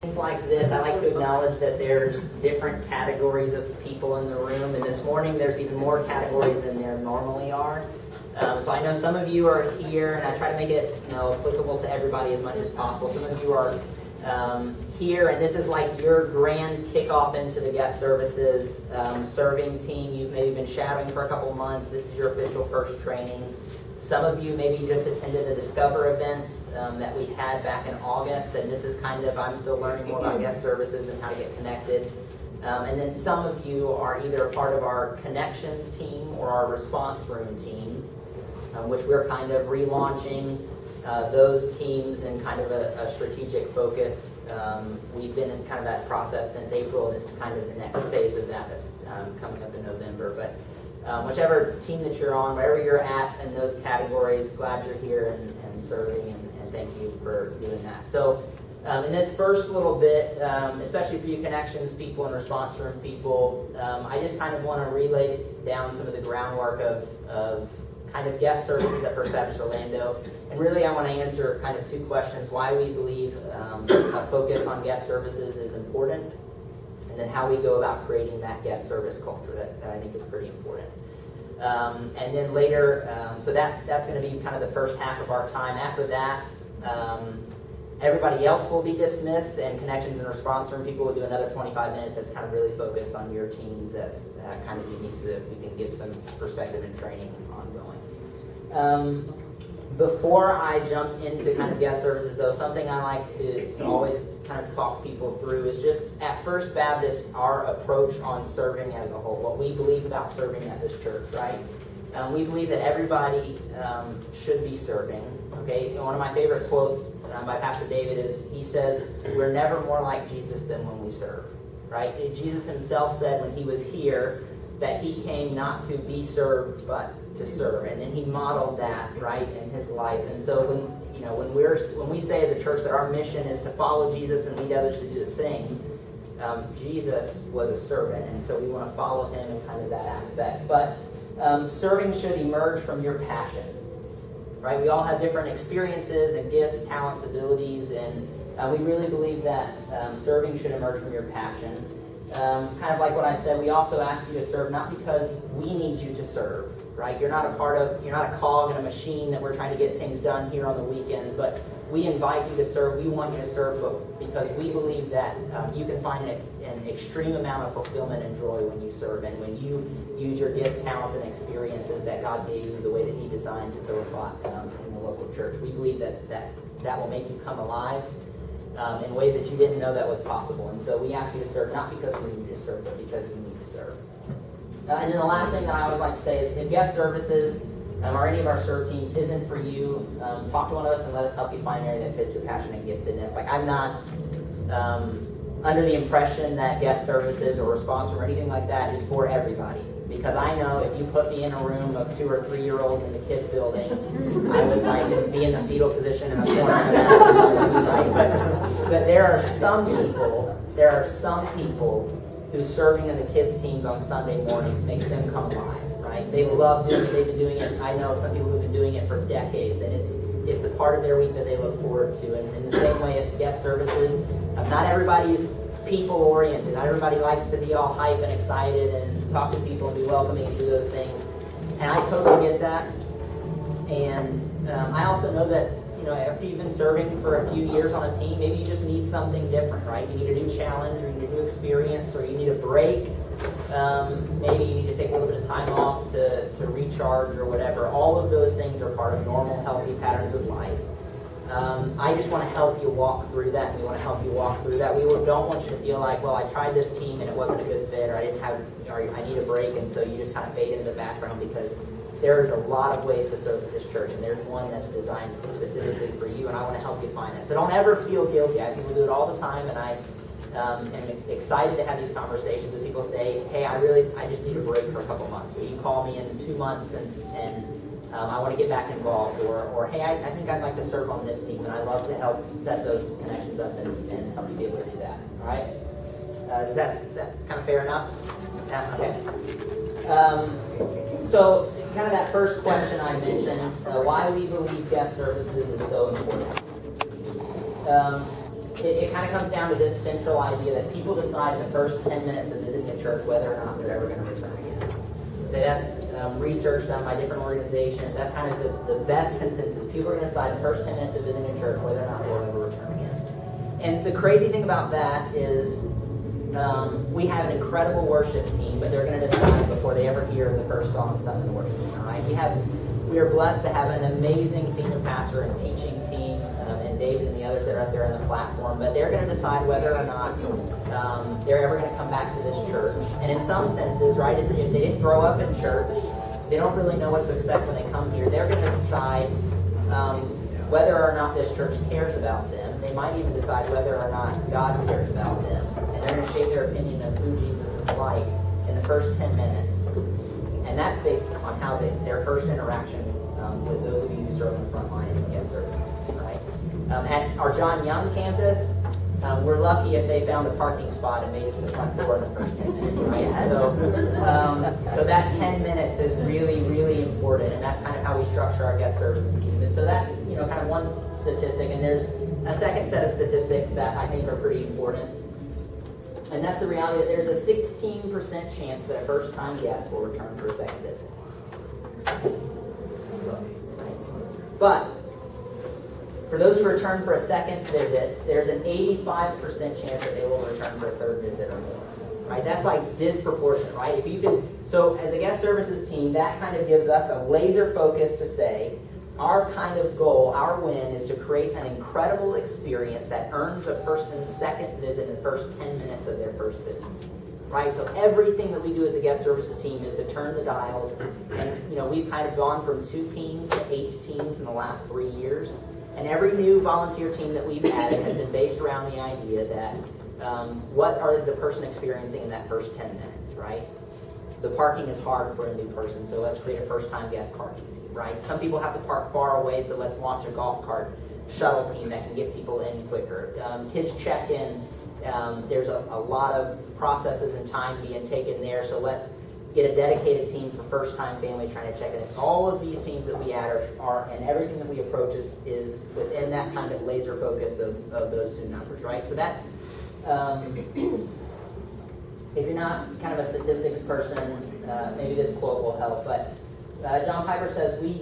Things like this, I like to acknowledge that there's different categories of people in the room, and this morning there's even more categories than there normally are. So I know some of you are here, and I try to make it applicable to everybody as much as possible. Some of you are here, and this is like your grand kickoff into the guest services serving team. You've maybe been shadowing for a couple of months. This is your official first training. Some of you maybe just attended the Discover event that we had back in August, and this is kind of, I'm still learning more about guest services and how to get connected. And then some of you are either a part of our Connections team or our Response Room team, which we're kind of relaunching those teams in kind of a strategic focus. We've been in kind of that process since April, and this is kind of the next phase of that that's coming up in November. But whichever team that you're on, wherever you're at in those categories, glad you're here and serving, and thank you for doing that. So in this first little bit, especially for you Connections people and Response Room people, I just kind of want to relay down some of the groundwork of kind of guest services at First Baptist Orlando. And really I want to answer kind of two questions: why we believe a focus on guest services is important, and then how we go about creating that guest service culture that I think is pretty important. And then later, so that's going to be kind of the first half of our time. After that, everybody else will be dismissed, and Connections and Response Room people will do another 25 minutes that's kind of really focused on your teams. That's kind of unique, so that we can give some perspective and training ongoing. Before I jump into kind of guest services, though, something I like to always kind of talk people through is just at First Baptist, our approach on serving as a whole, what we believe about serving at this church, right? We believe that everybody should be serving. Okay, one of my favorite quotes by Pastor David is, he says, "We're never more like Jesus than when we serve." Right? Jesus himself said when he was here that he came not to be served but to serve, and then he modeled that right in his life. And so when we say as a church that our mission is to follow Jesus and lead others to do the same, Jesus was a servant, and so we want to follow him in kind of that aspect. But serving should emerge from your passion. Right? We all have different experiences and gifts, talents, abilities, and we really believe that serving should emerge from your passion. Kind of like what I said, we also ask you to serve not because we need you to serve, right? You're not a cog in a machine that we're trying to get things done here on the weekends, but we invite you to serve. We want you to serve because we believe that you can find an extreme amount of fulfillment and joy when you serve, and when you use your gifts, talents, and experiences that God gave you the way that he designed to fill a slot in the local church. We believe that will make you come alive in ways that you didn't know that was possible. And so we ask you to serve, not because we need you to serve, but because you need to serve. And then the last thing that I always like to say is, if guest services or any of our serve teams isn't for you, talk to one of us and let us help you find an area that fits your passion and giftedness. Like, I'm not under the impression that guest services or response or anything like that is for everybody. Because I know if you put me in a room of 2 or 3 year olds in the kids building, I would like to be in the fetal position in a corner. Right? But there are some people who serving in the kids teams on Sunday mornings makes them come alive. Right? They love doing it. They've been doing it. I know some people who've been doing it for decades, and it's the part of their week that they look forward to. And in the same way, if guest services, not everybody's people oriented. Not everybody likes to be all hype and excited and talk to people and be welcoming and do those things. And I totally get that. And I also know that after you've been serving for a few years on a team, maybe you just need something different, right? You need a new challenge, or you need a new experience, or you need a break. Maybe you need to take a little bit of time off to recharge or whatever. All of those things are part of normal, healthy patterns of life. I just want to help you walk through that, and we want to help you walk through that. We don't want you to feel like, well, I tried this team and it wasn't a good fit, or I need a break, and so you just kind of fade into the background, because there's a lot of ways to serve at this church, and there's one that's designed specifically for you, and I want to help you find that. So don't ever feel guilty. I have people do it all the time, and I am excited to have these conversations with people. Say, hey, I just need a break for a couple months. Will you call me in 2 months and I want to get back involved, or hey, I think I'd like to serve on this team, and I'd love to help set those connections up and help you be able to do that. All right? Is that kind of fair enough? Yeah. Okay. So kind of that first question I mentioned, why we believe guest services is so important. it kind of comes down to this central idea that people decide in the first 10 minutes of visiting a church whether or not they're ever going to return again. That's research done by different organizations. That's kind of the best consensus. People are going to decide in the first 10 minutes of visiting a church whether or not they'll ever return again. And the crazy thing about that is we have an incredible worship team, but they're going to decide before they ever hear the first song sung in the worship team. Right? We are blessed to have an amazing senior pastor and teaching team, and David and the others that are up there on the platform, but they're going to decide whether or not they're ever going to come back to this church. And in some senses, right, if they didn't grow up in church, they don't really know what to expect when they come here. They're going to decide whether or not this church cares about them. They might even decide whether or not God cares about them. And they're going to shape their opinion of who Jesus is like in the first 10 minutes. And that's based on how their first interaction with those of you who serve on the front line in the guest services, right? At our John Young campus, we're lucky if they found a parking spot and made it to the front door in the first 10 minutes, right? Yes. So that 10 minutes is really, really important, and that's kind of how we structure our guest services team. And so that's, kind of one statistic, and there's a second set of statistics that I think are pretty important. And that's the reality that there's a 16% chance that a first-time guest will return for a second visit. But for those who return for a second visit, there's an 85% chance that they will return for a third visit or more. Right? That's like disproportionate, right? So as a guest services team, that kind of gives us a laser focus to say, our kind of goal, our win, is to create an incredible experience that earns a person's second visit in the first 10 minutes of their first visit. Right? So everything that we do as a guest services team is to turn the dials. And, we've kind of gone from 2 teams to 8 teams in the last 3 years. And every new volunteer team that we've added has been based around the idea that what is a person experiencing in that first 10 minutes, right? The parking is hard for a new person, so let's create a first-time guest parking team, right? Some people have to park far away, so let's launch a golf cart shuttle team that can get people in quicker. Kids check in. There's a lot of processes and time being taken there, so let's get a dedicated team for first-time families trying to check in. All of these teams that we add are and everything that we approach is within that kind of laser focus of those 2 numbers, right? So that's, if you're not kind of a statistics person, maybe this quote will help, but John Piper says, we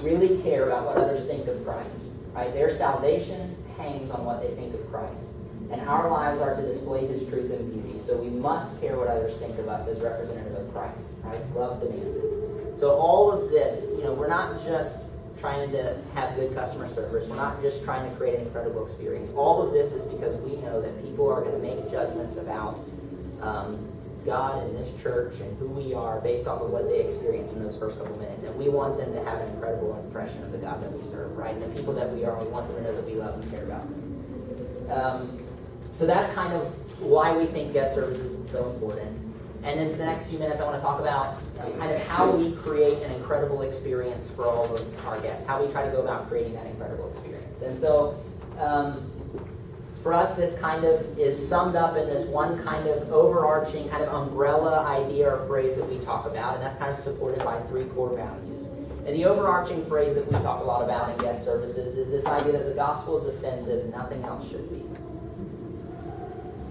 really care about what others think of Christ, right? Their salvation hangs on what they think of Christ. And our lives are to display His truth and beauty. So we must care what others think of us as representative of Christ. Right? Love demands it. So all of this, we're not just trying to have good customer service. We're not just trying to create an incredible experience. All of this is because we know that people are going to make judgments about God and this church and who we are based off of what they experience in those first couple minutes. And we want them to have an incredible impression of the God that we serve, right? And the people that we are, we want them to know that we love and care about them. So that's kind of why we think guest services is so important. And then for the next few minutes, I want to talk about kind of how we create an incredible experience for all of our guests, how we try to go about creating that incredible experience. And so for us, this kind of is summed up in this one kind of overarching kind of umbrella idea or phrase that we talk about, and that's kind of supported by 3 core values. And the overarching phrase that we talk a lot about in guest services is this idea that the gospel is offensive, nothing else should be.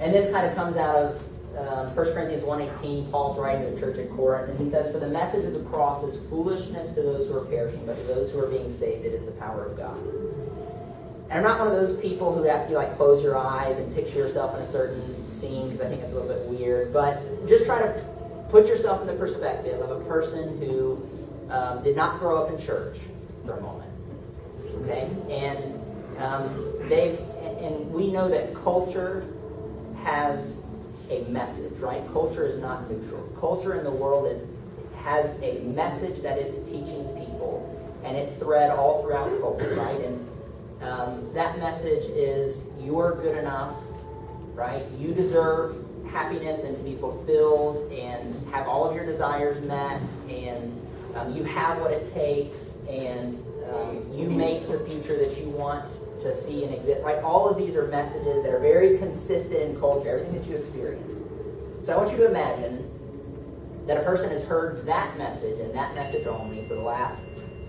And this kind of comes out of 1 Corinthians 1:18, Paul's writing to the church at Corinth, and he says, "For the message of the cross is foolishness to those who are perishing, but to those who are being saved, it is the power of God." And I'm not one of those people who ask you, close your eyes and picture yourself in a certain scene, because I think it's a little bit weird, but just try to put yourself in the perspective of a person who did not grow up in church for a moment, okay? And and we know that culture has a message, right? Culture is not neutral. Culture in the world has a message that it's teaching people, and it's thread all throughout culture, right? And that message is you're good enough, right? You deserve happiness and to be fulfilled and have all of your desires met, and you have what it takes, and you make the future that you want to see and exist, right? All of these are messages that are very consistent in culture, everything that you experience. So I want you to imagine that a person has heard that message and that message only for the last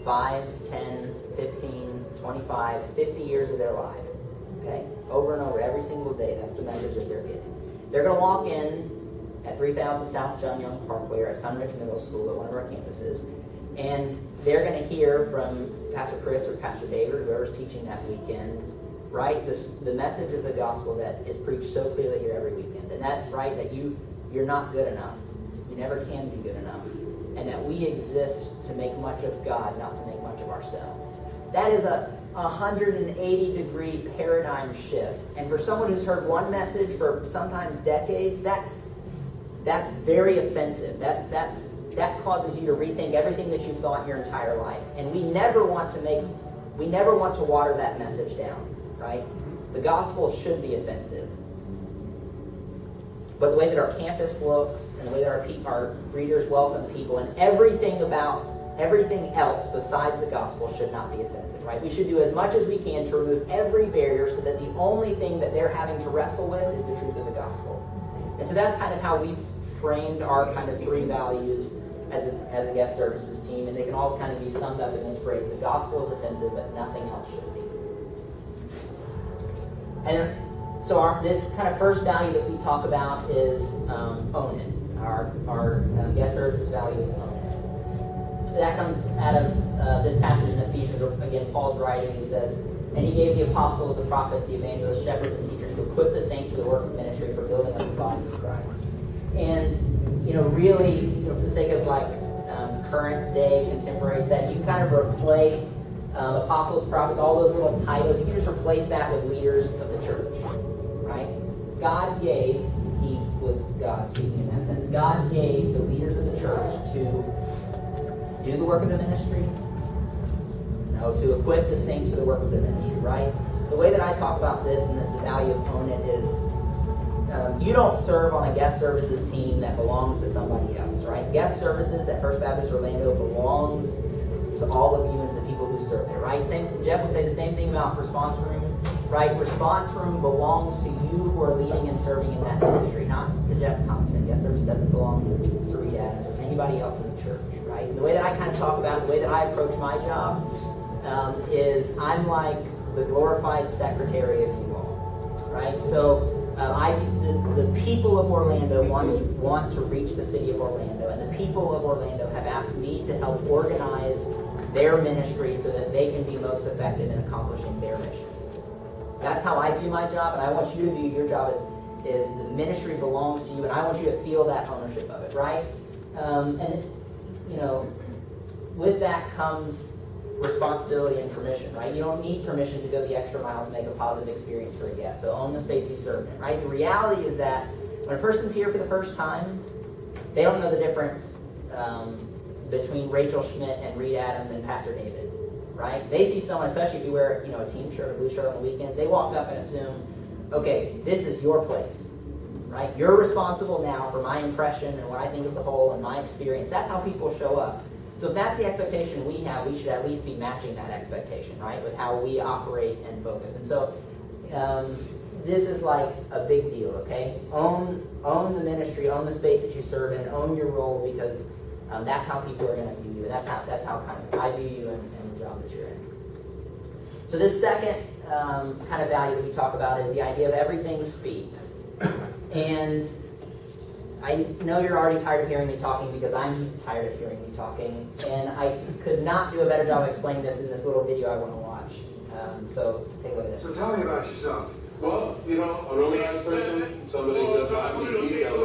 5, 10, 15, 25, 50 years of their life, okay? over and over every single day. That's the message that they're getting. They're going to walk in at 3000 South John Young Parkway or at Sunridge Middle School at one of our campuses, and they're going to hear from Pastor Chris or Pastor David or whoever's teaching that weekend, right? The message of the gospel that is preached so clearly here every weekend. And that's right, that you're not good enough. You never can be good enough. And that we exist to make much of God, not to make much of ourselves. That is a 180-degree paradigm shift. And for someone who's heard one message for sometimes decades, that's very offensive. That causes you to rethink everything that you've thought your entire life. And we never want to water that message down, right? The gospel should be offensive. But the way that our campus looks, and the way that our readers welcome people, and everything else besides the gospel should not be offensive, right? We should do as much as we can to remove every barrier so that the only thing that they're having to wrestle with is the truth of the gospel. And so that's kind of how we've framed our kind of three values as a guest services team, and they can all kind of be summed up in this phrase: the gospel is offensive, but nothing else should be. And so this kind of first value that we talk about is own it. Our guest services value is own it. That comes out of this passage in Ephesians. Again, Paul's writing. He says, "And he gave the apostles, the prophets, the evangelists, shepherds, and teachers to equip the saints for the work of ministry, for building up the body of Christ." And really, for the sake of current day contemporary setting, you can kind of replace apostles, prophets, all those little titles. You can just replace that with leaders of the church, right? God gave, he was God speaking in that sense, God gave the leaders of the church to do the work of the ministry, to equip the saints for the work of the ministry, right? The way that I talk about this and the value of own it is, you don't serve on a guest services team that belongs to somebody else, right? Guest services at First Baptist Orlando belongs to all of you and the people who serve there, right? Jeff would say the same thing about response room, right? Response room belongs to you who are leading and serving in that ministry, not to Jeff Thompson. Guest service doesn't belong to Reed Adams or anybody else in the church, right? The way that I kind of talk about it, the way that I approach my job is I'm like the glorified secretary of you all, right? So the people of Orlando want to reach the city of Orlando, and the people of Orlando have asked me to help organize their ministry so that they can be most effective in accomplishing their mission. That's how I view my job, and I want you to view your job as the ministry belongs to you, and I want you to feel that ownership of it, right? With that comes responsibility and permission, right? You don't need permission to go the extra mile to make a positive experience for a guest. So own the space you serve in, right? The reality is that when a person's here for the first time, they don't know the difference between Rachel Schmidt and Reed Adams and Pastor David, right? They see someone, especially if you wear a team shirt or blue shirt on the weekend, they walk up and assume, okay, this is your place, right? You're responsible now for my impression and what I think of the whole and my experience. That's how people show up. So if that's the expectation we have, we should at least be matching that expectation, right, with how we operate and focus. And so this is like a big deal, okay? Own the ministry, own the space that you serve in, own your role, because that's how people are going to view you. And that's how kind of I view you and the job that you're in. So this second kind of value that we talk about is the idea of everything speaks. And I know you're already tired of hearing me talking because I'm tired of hearing me talking, and I could not do a better job of explaining this in this little video I want to watch. So take a look at this. So tell me about yourself. Well, an organized person, somebody who does not need details.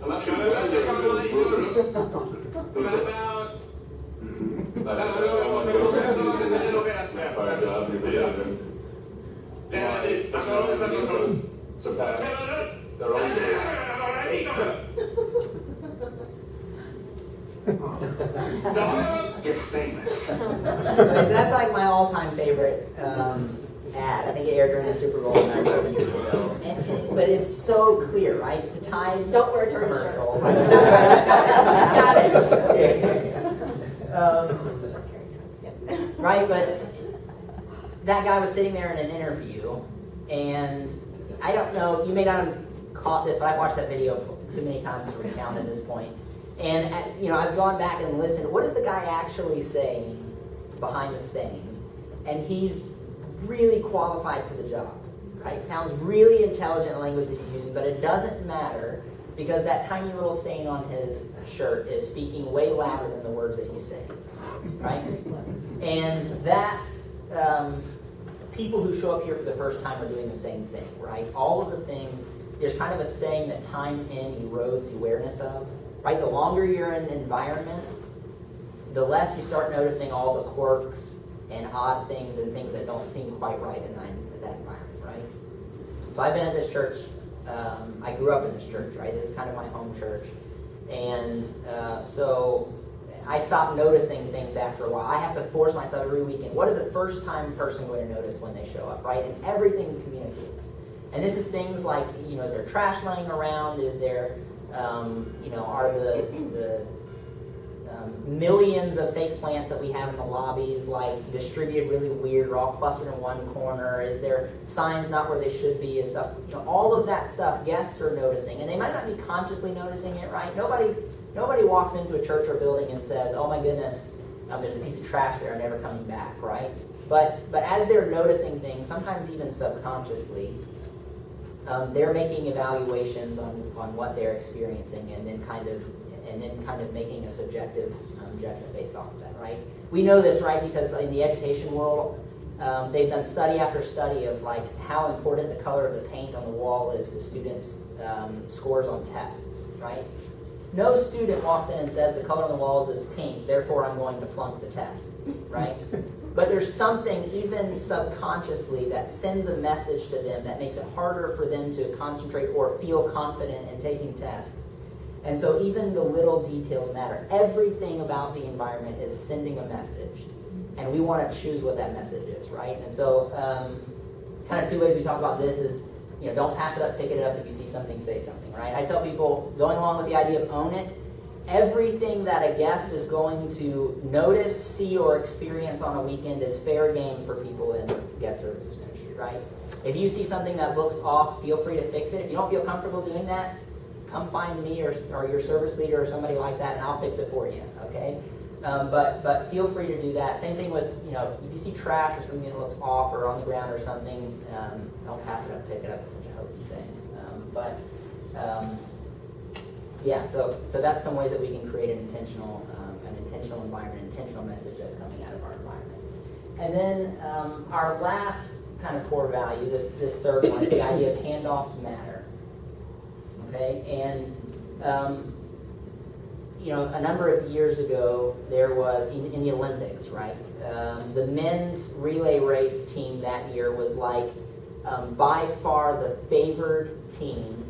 I'm not sure what those groups. Someone goes and uses it for a job, surpass their own Get famous. Okay, so that's like my all-time favorite ad. I think it aired during the Super Bowl 9 years ago. But it's so clear, right? It's a Tide Don't wear a turtle commercial. Got it. Right, but that guy was sitting there in an interview, and I don't know, you may not have caught this, but I've watched that video too many times to recount at this point. And I've gone back and listened. What is the guy actually saying behind the stain? And he's really qualified for the job, right? Sounds really intelligent in the language that he's using, but it doesn't matter because that tiny little stain on his shirt is speaking way louder than the words that he's saying, right? And that's, people who show up here for the first time are doing the same thing, right? All of the things, there's kind of a saying that time in erodes awareness of, right? The longer you're in an environment, the less you start noticing all the quirks and odd things and things that don't seem quite right in that environment, right? So I've been at this church, I grew up in this church, right? This is kind of my home church. And so I stopped noticing things after a while. I have to force myself every weekend. What is a first-time person going to notice when they show up, right? And everything communicates. And this is things like, is there trash laying around? Is there, are the millions of fake plants that we have in the lobbies like distributed really weird or all clustered in one corner? Is there signs not where they should be and stuff? All of that stuff guests are noticing. And they might not be consciously noticing it, right? Nobody walks into a church or building and says, oh my goodness, there's a piece of trash there, I'm never coming back, right? But as they're noticing things, sometimes even subconsciously, they're making evaluations on what they're experiencing and then kind of making a subjective judgment based off of that, right? We know this, right, because in the education world, they've done study after study of like how important the color of the paint on the wall is to students' scores on tests, right? No student walks in and says the color on the walls is pink, therefore I'm going to flunk the test, right? But there's something even subconsciously that sends a message to them that makes it harder for them to concentrate or feel confident in taking tests. And so even the little details matter. Everything about the environment is sending a message. And we want to choose what that message is, right? And so kind of two ways we talk about this is, don't pass it up, pick it up. If you see something, say something, right? I tell people, going along with the idea of own it, everything that a guest is going to notice, see, or experience on a weekend is fair game for people in guest services ministry, right? If you see something that looks off, feel free to fix it. If you don't feel comfortable doing that, come find me or your service leader or somebody like that, and I'll fix it for you, okay? But feel free to do that. Same thing with, if you see trash or something that looks off or on the ground or something, don't pass it up, pick it up. It's such a hokey saying. Yeah, so that's some ways that we can create an intentional environment, an intentional message that's coming out of our environment. And then our last kind of core value, this third one, is the idea of handoffs matter. Okay, and a number of years ago, there was, in the Olympics, right, the men's relay race team that year was like by far the favored team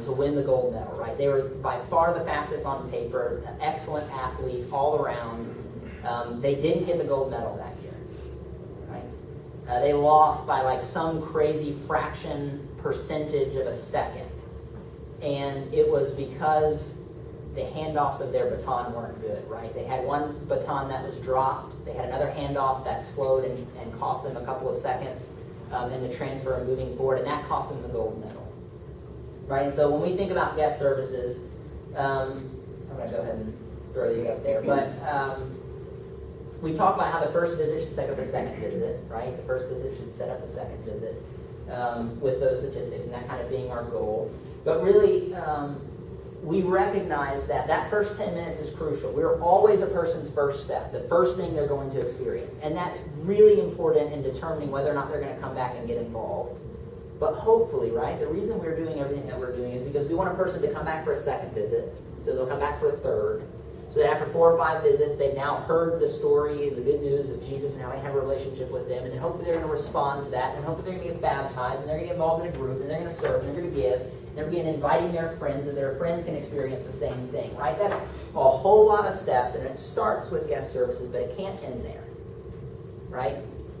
to win the gold medal, right? They were by far the fastest on paper, excellent athletes all around. They didn't get the gold medal that year, right? They lost by like some crazy percentage of a second. And it was because the handoffs of their baton weren't good, right? They had one baton that was dropped. They had another handoff that slowed and cost them a couple of seconds in the transfer of moving forward, and that cost them the gold medal, right? And so when we think about guest services, I'm going to go ahead and throw these up there, but we talk about how the first visit should set up the second visit, right? The first visit should set up the second visit with those statistics and that kind of being our goal. But really, we recognize that first 10 minutes is crucial. We're always a person's first step, the first thing they're going to experience. And that's really important in determining whether or not they're going to come back and get involved. But hopefully, right, the reason we're doing everything that we're doing is because we want a person to come back for a second visit, so they'll come back for a third, so that after 4 or 5 visits, they've now heard the story, the good news of Jesus and how they have a relationship with them, and then hopefully they're going to respond to that, and hopefully they're going to get baptized, and they're going to get involved in a group, and they're going to serve, and they're going to give, and they're going to be inviting their friends, and their friends can experience the same thing, right? That's a whole lot of steps, and it starts with guest services, but it can't end there, right?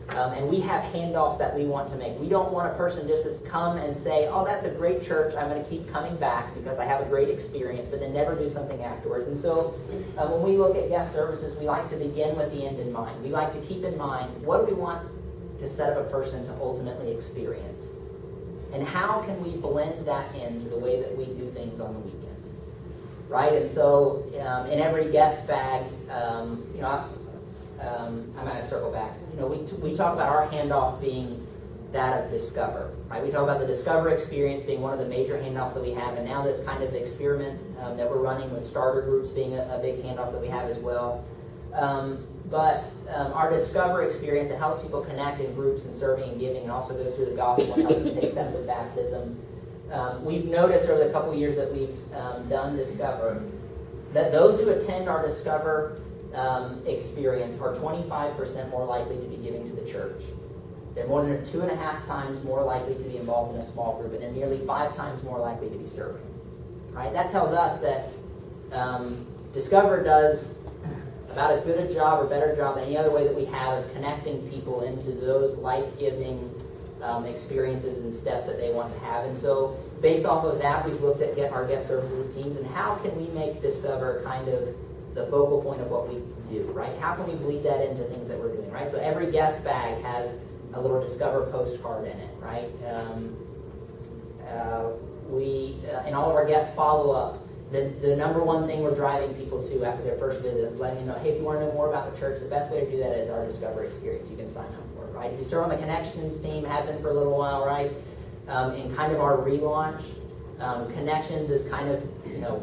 And we have handoffs that we want to make. We don't want a person just to come and say, oh, that's a great church, I'm going to keep coming back because I have a great experience, but then never do something afterwards. And so when we look at guest services, we like to begin with the end in mind. We like to keep in mind, what do we want to set up a person to ultimately experience? And how can we blend that into the way that we do things on the weekends? Right? And so in every guest bag, I'm going to circle back. we talk about our handoff being that of Discover, right? We talk about the Discover experience being one of the major handoffs that we have, and now this kind of experiment that we're running with starter groups being a big handoff that we have as well. But our Discover experience that helps people connect in groups and serving and giving and also goes through the gospel and helps them take steps of baptism. We've noticed over the couple years that we've done Discover that those who attend our Discover experience are 25% more likely to be giving to the church. They're more than 2.5 times more likely to be involved in a small group, and they're nearly 5 times more likely to be serving. Right? That tells us that Discover does about as good a job or better job than any other way that we have of connecting people into those life-giving experiences and steps that they want to have. And so based off of that, we've looked at our guest services teams and how can we make Discover kind of the focal point of what we do, right? How can we bleed that into things that we're doing, right? So every guest bag has a little Discover postcard in it, right? In all of our guest follow-up, the number one thing we're driving people to after their first visit is letting them know, hey, if you want to know more about the church, the best way to do that is our Discover experience. You can sign up for it, right? If you serve on the Connections team, have been for a little while, right? In kind of our relaunch, Connections is kind of,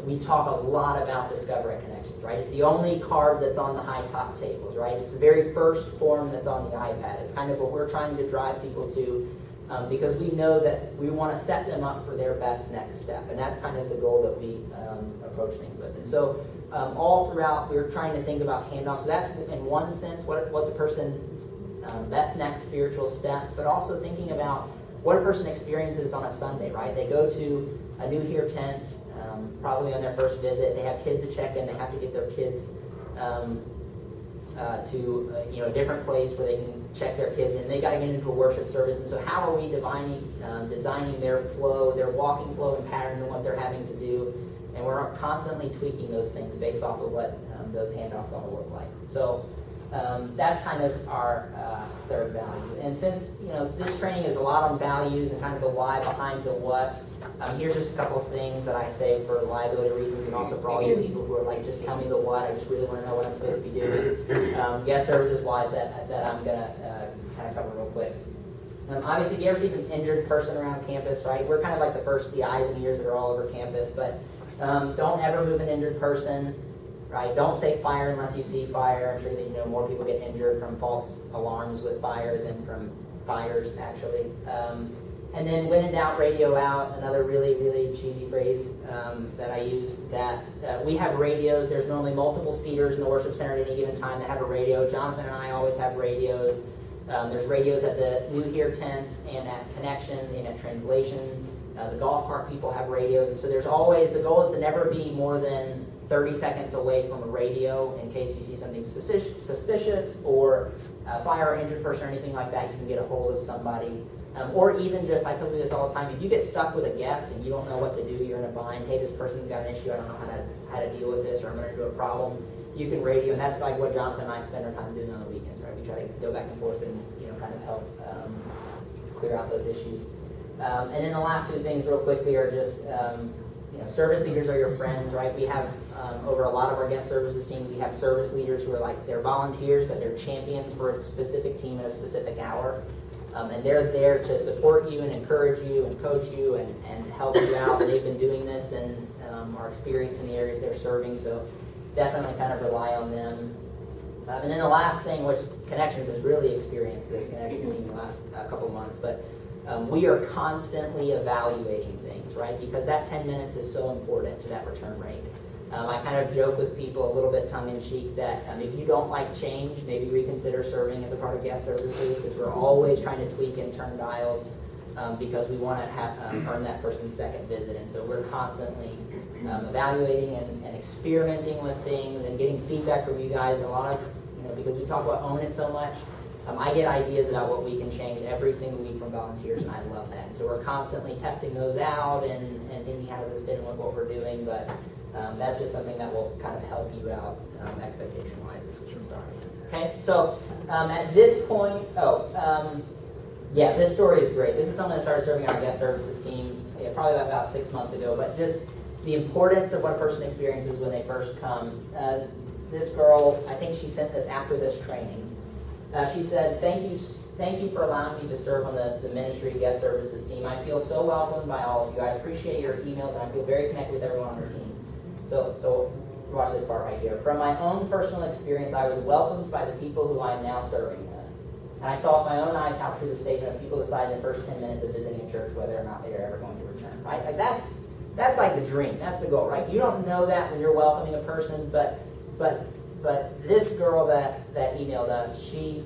we talk a lot about Discover at Connections, right? It's the only card that's on the high top tables, right? It's the very first form that's on the iPad. It's kind of what we're trying to drive people to because we know that we want to set them up for their best next step. And that's kind of the goal that we approach things with. And so all throughout, we're trying to think about handoffs. So that's, in one sense, what's a person's best next spiritual step, but also thinking about what a person experiences on a Sunday, right? They go to a New Here tent, probably on their first visit. They have kids to check in. They have to get their kids to a different place where they can check their kids in. They got to get into a worship service. And so how are we designing their flow, their walking flow and patterns and what they're having to do? And we're constantly tweaking those things based off of what those handoffs all look like. So that's kind of our third value. And since this training is a lot on values and kind of the why behind the what, here's just a couple of things that I say for liability reasons and also for all you people who are like, just tell me the what. I just really want to know what I'm supposed to be doing. Guest services wise that I'm going to kind of cover real quick. Obviously, if you ever see an injured person around campus, right? We're kind of like the eyes and ears that are all over campus, but don't ever move an injured person. Right? Don't say fire unless you see fire. I'm sure that more people get injured from false alarms with fire than from fires, actually. And then when in doubt, radio out. Another really, really cheesy phrase that I use. That we have radios. There's normally multiple seaters in the worship center at any given time that have a radio. Jonathan and I always have radios. There's radios at the New Here tents and at Connections and at Translation. The golf cart people have radios. And so there's always, the goal is to never be more than 30 seconds away from a radio in case you see something suspicious or fire or injured person or anything like that. You can get a hold of somebody. Or even just, I tell you this all the time, if you get stuck with a guest and you don't know what to do, you're in a bind, hey, this person's got an issue, I don't know how to deal with this, or I'm going to do a problem, you can radio, and that's like what Jonathan and I spend our time doing on the weekends, right? We try to go back and forth and kind of help clear out those issues. And then the last two things real quickly are just, service leaders are your friends, right? We have, over a lot of our guest services teams, we have service leaders who are like, they're volunteers, but they're champions for a specific team at a specific hour. And they're there to support you and encourage you and coach you and help you out. They've been doing this and are experienced in the areas they're serving, so definitely kind of rely on them. And then the last thing, which Connections has really experienced this, Connections team the last couple months, but we are constantly evaluating things, right? Because that 10 minutes is so important to that return rate. I kind of joke with people a little bit tongue-in-cheek that if you don't like change, maybe reconsider serving as a part of guest services, because we're always trying to tweak and turn dials because we want to earn that person's second visit. And so we're constantly evaluating and experimenting with things and getting feedback from you guys. A lot of, because we talk about own it so much, I get ideas about what we can change every single week from volunteers, and I love that. And so we're constantly testing those out and thinking how does this fit in with what we're doing, but that's just something that will kind of help you out expectation-wise as we start. Okay, so at this point, this story is great. This is someone that started serving our guest services team probably about 6 months ago, but just the importance of what a person experiences when they first come. This girl, I think she sent this after this training. She said, thank you for allowing me to serve on the ministry guest services team. I feel so welcomed by all of you. I appreciate your emails, and I feel very connected with everyone on the team. So watch this part right here. From my own personal experience, I was welcomed by the people who I am now serving with. And I saw with my own eyes how true the statement of people decide in the first 10 minutes of visiting a church whether or not they are ever going to return. Right? Like that's like the dream. That's the goal, right? You don't know that when you're welcoming a person, but this girl that emailed us, she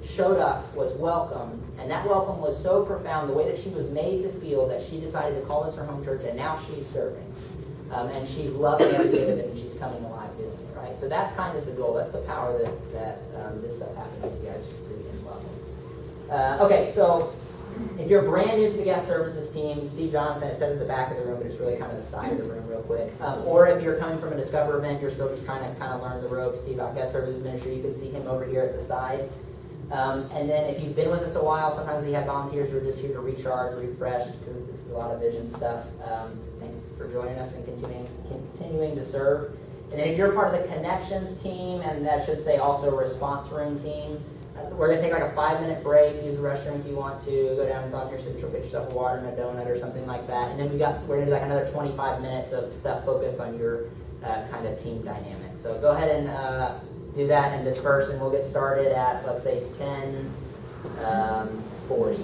showed up, was welcomed, and that welcome was so profound, the way that she was made to feel, that she decided to call this her home church, and now she's serving. And she's loving every bit of it, and she's coming alive doing it, right? So that's kind of the goal. That's the power that this stuff happens if you guys really get welcome. Okay, so if you're brand new to the guest services team, see Jonathan. It says at the back of the room, but it's really kind of the side of the room real quick. Or if you're coming from a Discover event, you're still just trying to kind of learn the ropes, see about guest services ministry, you can see him over here at the side. And then if you've been with us a while, sometimes we have volunteers who are just here to recharge, refresh, because this is a lot of vision stuff. Thanks for joining us and continuing to serve. And then if you're part of the connections team, and that should say also response room team, we're going to take like a 5-minute break, use the restroom if you want to, go down and volunteer, so get yourself a water and a donut or something like that. And then we're going to do like another 25 minutes of stuff focused on your kind of team dynamic. So go ahead and do that and disperse, and we'll get started at, let's say, 10:40.